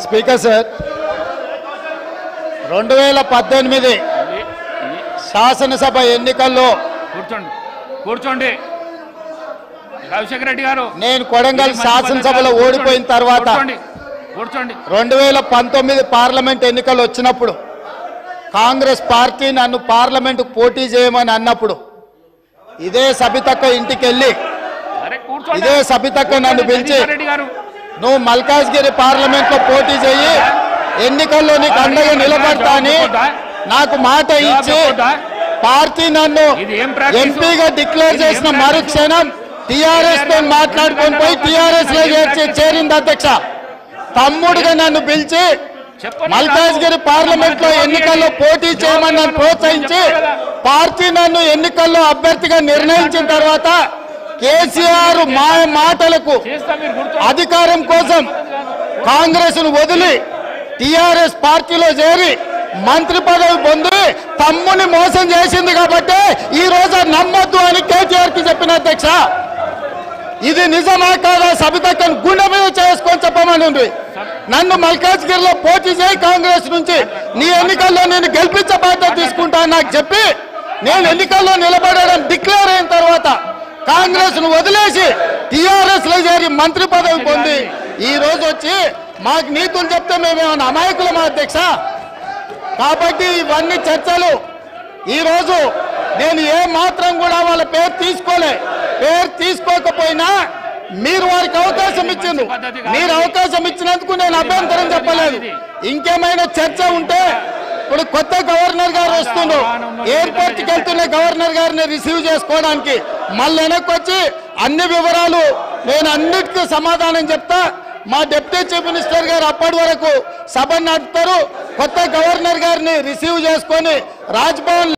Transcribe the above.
Speaker sir 2018 శాసనసభ ఎన్నికల్లో కూర్చోండి రాజశేఖర రెడ్డి గారు నేను కొడంగల్ శాసనసభలో ఓడిపోయిన తర్వాత 2019 పార్లమెంట్ ఎన్నికలు వచ్చినప్పుడు కాంగ్రెస్ పార్టీ నన్ను పార్లమెంటుకు పోటీ చేయమని అన్నప్పుడు ఇదే సబితక్క ఇంటికి వెళ్ళి ఇదే సబితక్క నన్ను పిలిచి నువ్వు మల్కాజ్గిరి పార్లమెంట్లో పోటీ చేయి ఎన్నికల్లో నీకు అండగా నిలబడతా అని నాకు మాట ఇచ్చి పార్టీ నన్ను ఎంపీగా డిక్లేర్ చేసిన మరుక్షణం టీఆర్ఎస్ తో మాట్లాడుకొని పోయి టీఆర్ఎస్ లో చేరింది అధ్యక్ష. తమ్ముడుగా నన్ను పిలిచి మల్కాజ్గిరి పార్లమెంట్ లో ఎన్నికల్లో పోటీ చేయమని నన్ను ప్రోత్సహించి పార్టీ నన్ను ఎన్నికల్లో అభ్యర్థిగా నిర్ణయించిన తర్వాత కేసీఆర్ మాటలకు అధికారం కోసం కాంగ్రెస్ ను వదిలి టీఆర్ఎస్ పార్టీలో చేరి మంత్రి పదవి పొంది తమ్ముని మోసం చేసింది కాబట్టి ఈ రోజు నమ్మొద్దు అని కేటీఆర్ కి చెప్పిన అధ్యక్ష. ఇది నిజమా కాదా సబితక్కను గుండె మీద చేసుకొని చెప్పమని ఉంది. నన్ను మల్కాజ్గిరిలో పోటీ చేయి కాంగ్రెస్ నుంచి నీ ఎన్నికల్లో నేను గెలిపించే బాధ్యత తీసుకుంటా నాకు చెప్పి నేను ఎన్నికల్లో నిలబడడం డిక్లేర్ అయిన తర్వాత కాంగ్రెస్ ను వదిలేసి టీఆర్ఎస్ లో చేరి మంత్రి పదవి పొంది ఈ రోజు వచ్చి మాకు నీతులు చెప్తే మేమేమన్నా అమాయకులమా అధ్యక్ష? కాబట్టి ఇవన్నీ చర్చలు ఈ రోజు నేను ఏ మాత్రం కూడా వాళ్ళ పేరు తీసుకోకపోయినా మీరు వారికి అవకాశం ఇచ్చింది. మీరు అవకాశం ఇచ్చినందుకు నేను అభ్యంతరం చెప్పలేదు. ఇంకేమైనా చర్చ ఉంటే ఇప్పుడు కొత్త గవర్నర్ గారు వస్తున్నారు, ఎయిర్పోర్ట్ కి వెళ్తున్న గవర్నర్ గారిని రిసీవ్ చేసుకోవడానికి మళ్ళీ వెనక్కి వచ్చి అన్ని వివరాలు నేను అన్నిటికీ సమాధానం చెప్తా. మా డిప్యూటీ చీఫ్ మినిస్టర్ గారు అప్పటి వరకు సభ నడుపుతారు. కొత్త గవర్నర్ గారిని రిసీవ్ చేసుకొని రాజ్భవన్